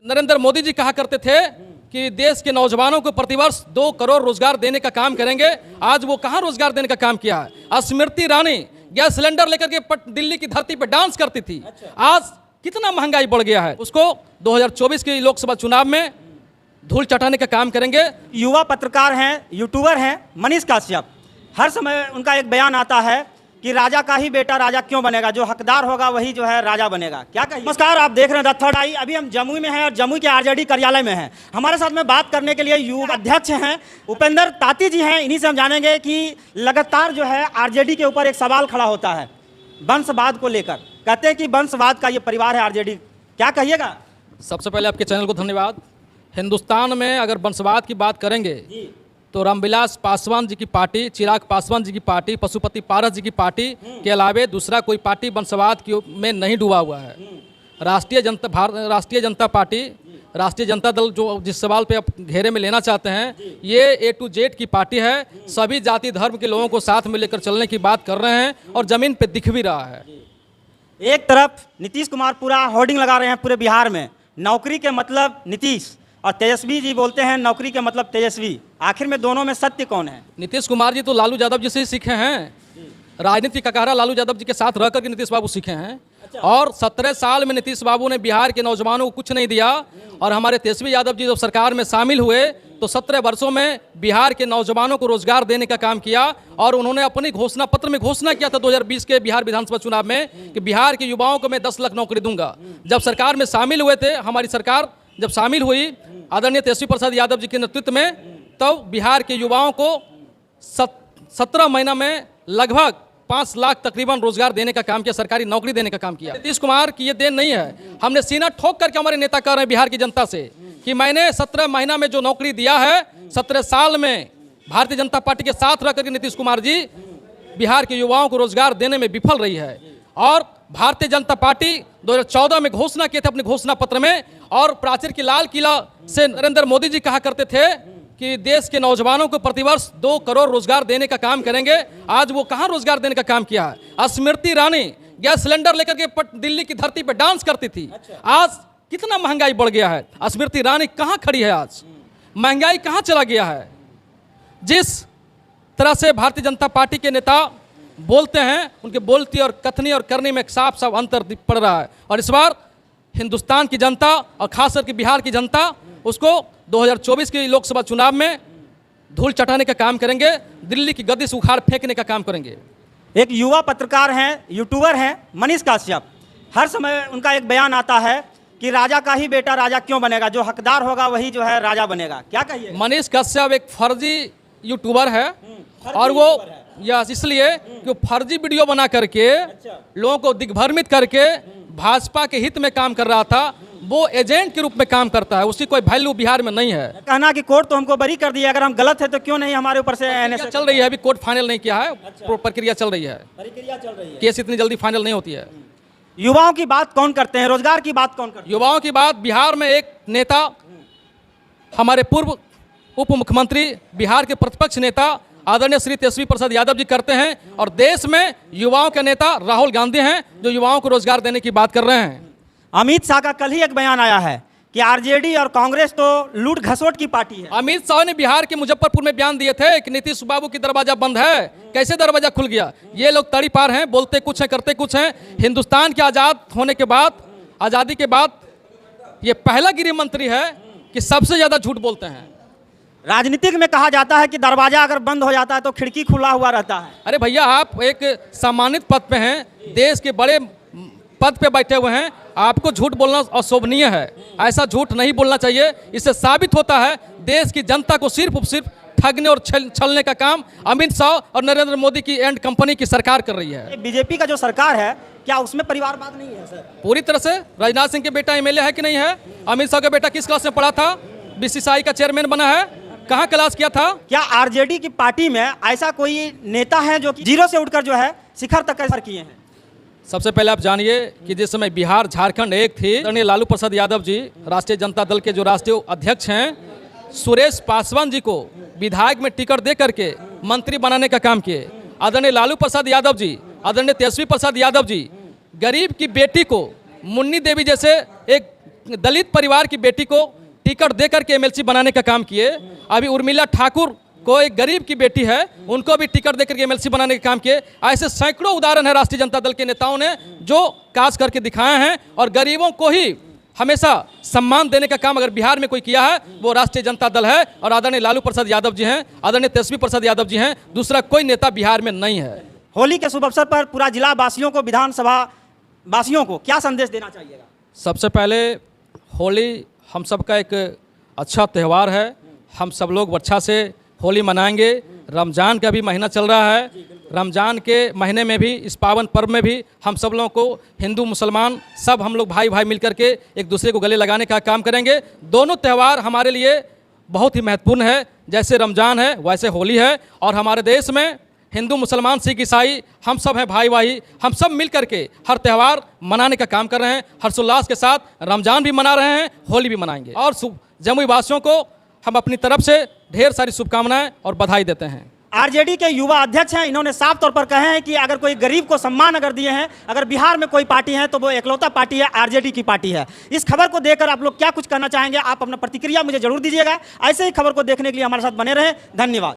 नरेंद्र मोदी जी कहा करते थे कि देश के नौजवानों को प्रतिवर्ष 2 करोड़ रोजगार देने का काम करेंगे। आज वो कहां रोजगार देने का काम किया है। स्मृति ईरानी गैस सिलेंडर लेकर के दिल्ली की धरती पर डांस करती थी। आज कितना महंगाई बढ़ गया है, उसको 2024 के लोकसभा चुनाव में धूल चटाने का काम करेंगे। युवा पत्रकार हैं, यूट्यूबर हैं मनीष कश्यप, हर समय उनका एक बयान आता है कि राजा का ही बेटा राजा क्यों बनेगा, जो हकदार होगा वही जो है राजा बनेगा। क्या कहिए। नमस्कार, आप देख रहे हैं द थर्ड आई। अभी हम जमुई में हैं और जमुई के आरजेडी कार्यालय में हैं। हमारे साथ में बात करने के लिए युवा अध्यक्ष हैं उपेंद्र ताती जी हैं। इन्हीं से हम जानेंगे कि लगातार जो है आरजेडी के ऊपर एक सवाल खड़ा होता है वंशवाद को लेकर। कहते हैं कि वंशवाद का ये परिवार है आरजेडी, क्या कहिएगा। सबसे पहले आपके चैनल को धन्यवाद। हिंदुस्तान में अगर वंशवाद की बात करेंगे तो रामविलास पासवान जी की पार्टी, चिराग पासवान जी की पार्टी, पशुपति पारस जी की पार्टी के अलावे दूसरा कोई पार्टी वंशवाद में नहीं डूबा हुआ है। राष्ट्रीय जनता पार्टी, राष्ट्रीय जनता दल जो जिस सवाल पे आप घेरे में लेना चाहते हैं, ये A to Z की पार्टी है। सभी जाति धर्म के लोगों को साथ में लेकर चलने की बात कर रहे हैं और जमीन पे दिख भी रहा है। एक तरफ नीतीश कुमार पूरा होर्डिंग लगा रहे हैं पूरे बिहार में, नौकरी के मतलब नीतीश, और तेजस्वी जी बोलते हैं नौकरी के मतलब तेजस्वी। आखिर में दोनों में सत्य कौन है। नीतीश कुमार जी तो लालू यादव जी से ही सीखे हैं। राजनीति का कहरा लालू यादव जी के साथ रहकर के नीतीश बाबू सीखे हैं। और 17 साल में नीतीश बाबू ने बिहार के नौजवानों को कुछ नहीं दिया। और हमारे तेजस्वी यादव जी जब सरकार में शामिल हुए तो 17 वर्षों में बिहार के नौजवानों को रोजगार देने का काम किया। और उन्होंने अपनी घोषणा पत्र में घोषणा किया था 2020 के बिहार विधानसभा चुनाव में कि बिहार के युवाओं को मैं 10 लाख नौकरी दूंगा। जब सरकार में शामिल हुए थे, हमारी सरकार जब शामिल हुई आदरणीय तेजस्वी प्रसाद यादव जी के नेतृत्व में, तब बिहार के युवाओं को 17 महीना में लगभग 5 लाख तकरीबन रोजगार देने का काम किया, सरकारी नौकरी देने का काम किया। नीतीश कुमार की ये देन नहीं है। हमने सीना ठोक करके हमारे नेता कह रहे हैं बिहार की जनता से कि मैंने 17 महीना में जो नौकरी दिया है, 17 साल में भारतीय जनता पार्टी के साथ रह करके नीतीश कुमार जी बिहार के युवाओं को रोजगार देने में विफल रही है। और भारतीय जनता पार्टी 2014 में घोषणा किए थे अपने घोषणा पत्र में, और प्राचीर के लाल किला से नरेंद्र मोदी जी कहा करते थे कि देश के नौजवानों को प्रतिवर्ष 2 करोड़ रोजगार देने का काम करेंगे। आज वो कहां रोजगार देने का काम किया है। स्मृति ईरानी गैस सिलेंडर लेकर के दिल्ली की धरती पर डांस करती थी। आज कितना महंगाई बढ़ गया है। स्मृति ईरानी कहां खड़ी है, आज महंगाई कहां चला गया है। जिस तरह से भारतीय जनता पार्टी के नेता बोलते हैं, उनके बोलती और कथनी और करने में साफ साफ अंतर पड़ रहा है। और इस बार हिंदुस्तान की जनता और खास करके बिहार की जनता उसको 2024 के लोकसभा चुनाव में धूल चटाने का काम करेंगे, दिल्ली की गद्दी से उखाड़ फेंकने का काम करेंगे। एक युवा पत्रकार हैं, यूट्यूबर हैं मनीष कश्यप, हर समय उनका एक बयान आता है कि राजा का ही बेटा राजा क्यों बनेगा, जो हकदार होगा वही जो है राजा बनेगा। क्या कहिए। मनीष कश्यप एक फर्जी यूट्यूबर है। और वो यस इसलिए कि वो फर्जी वीडियो बना करके लोगों को दिग्भ्रमित करके भाजपा के हित में काम कर रहा था। वो एजेंट के रूप में काम करता है, उसकी कोई वैल्यू बिहार में नहीं है। कहना कि कोर्ट तो हमको बरी कर दिया, अगर हम गलत है तो क्यों नहीं हमारे ऊपर से प्रक्रिया चल रही है। अभी कोर्ट फाइनल नहीं किया है, प्रक्रिया चल रही है। केस इतनी जल्दी फाइनल नहीं होती है। युवाओं की बात कौन करते हैं, रोजगार की बात कौन करते हैं। युवाओं की बात बिहार में एक नेता, हमारे पूर्व उप मुख्यमंत्री, बिहार के प्रतिपक्ष नेता आदरणीय श्री तेजस्वी प्रसाद यादव जी करते हैं। और देश में युवाओं के नेता राहुल गांधी हैं, जो युवाओं को रोजगार देने की बात कर रहे हैं। अमित शाह का कल ही एक बयान आया है कि आरजेडी और कांग्रेस तो लूट घसोट की पार्टी है। अमित शाह ने बिहार के मुजफ्फरपुर में बयान दिए थे कि नीतीश बाबू की दरवाजा बंद है। कैसे दरवाजा खुल गया। ये लोग तड़ी पार हैं, बोलते कुछ हैं करते कुछ हैं। हिंदुस्तान के आज़ाद होने के बाद, आज़ादी के बाद ये पहला गृह मंत्री है कि सबसे ज़्यादा झूठ बोलते हैं। राजनीतिक में कहा जाता है कि दरवाजा अगर बंद हो जाता है तो खिड़की खुला हुआ रहता है। अरे भैया, आप एक सम्मानित पद पे हैं, देश के बड़े पद पे बैठे हुए हैं, आपको झूठ बोलना अशोभनीय है। ऐसा झूठ नहीं बोलना चाहिए। इससे साबित होता है देश की जनता को सिर्फ ठगने और छलने का काम अमित शाह और नरेंद्र मोदी की एंड कंपनी की सरकार कर रही है। बीजेपी का जो सरकार है, क्या उसमें परिवारवाद नहीं है सर। पूरी तरह से। राजनाथ सिंह के बेटा एमएलए है कि नहीं है। अमित शाह का बेटा किस क्लास में पढ़ा था, बीसीसीआई का चेयरमैन बना है, कहाँ क्लास किया था। क्या आरजेडी की पार्टी में ऐसा कोई नेता है जो कि जीरो से उठकर जो है शिखर तक सफर किए हैं। सबसे पहले आप जानिए कि जिस समय बिहार झारखंड एक थी, आदरणीय लालू प्रसाद यादव जी राष्ट्रीय जनता दल के जो राष्ट्रीय अध्यक्ष हैं, सुरेश पासवान जी को विधायक में टिकट दे करके मंत्री बनाने का काम किए। आदरणीय लालू प्रसाद यादव जी, आदरणीय तेजस्वी प्रसाद यादव जी गरीब की बेटी को मुन्नी देवी जैसे एक दलित परिवार की बेटी को टिकट देकर के एमएलसी बनाने का काम किए। अभी उर्मिला ठाकुर को एक गरीब की बेटी है, उनको भी टिकट देकर के एमएलसी बनाने का काम किए। ऐसे सैकड़ों उदाहरण है राष्ट्रीय जनता दल के नेताओं ने जो काज करके दिखाए हैं, और गरीबों को ही हमेशा सम्मान देने का काम अगर बिहार में कोई किया है वो राष्ट्रीय जनता दल है, और आदरणीय लालू प्रसाद यादव जी हैं, आदरणीय तेजस्वी प्रसाद यादव जी हैं। दूसरा कोई नेता बिहार में नहीं है। होली के शुभ अवसर पर पूरा जिला वासियों को, विधानसभा वासियों को क्या संदेश देना चाहिएगा? सबसे पहले होली हम सब का एक अच्छा त्यौहार है। हम सब लोग अच्छा से होली मनाएंगे। रमज़ान का भी महीना चल रहा है। रमज़ान के महीने में भी, इस पावन पर्व में भी हम सब लोगों को, हिंदू मुसलमान सब हम लोग भाई भाई मिलकर के एक दूसरे को गले लगाने का काम करेंगे। दोनों त्यौहार हमारे लिए बहुत ही महत्वपूर्ण है। जैसे रमज़ान है वैसे होली है, और हमारे देश में हिंदू मुसलमान सिख ईसाई हम सब हैं भाई भाई। हम सब मिल करके हर त्यौहार मनाने का काम कर रहे हैं। हर्षोल्लास के साथ रमज़ान भी मना रहे हैं, होली भी मनाएंगे। और जमुई वासियों को हम अपनी तरफ से ढेर सारी शुभकामनाएं और बधाई देते हैं। आरजेडी के युवा अध्यक्ष हैं, इन्होंने साफ तौर पर कहे हैं कि अगर कोई गरीब को सम्मान अगर दिए हैं, अगर बिहार में कोई पार्टी है तो वो एकलौता पार्टी है, आरजेडी की पार्टी है। इस खबर को देखकर आप लोग क्या कुछ कहना चाहेंगे? आप अपना प्रतिक्रिया मुझे जरूर दीजिएगा। ऐसे ही खबर को देखने के लिए हमारे साथ बने रहें। धन्यवाद।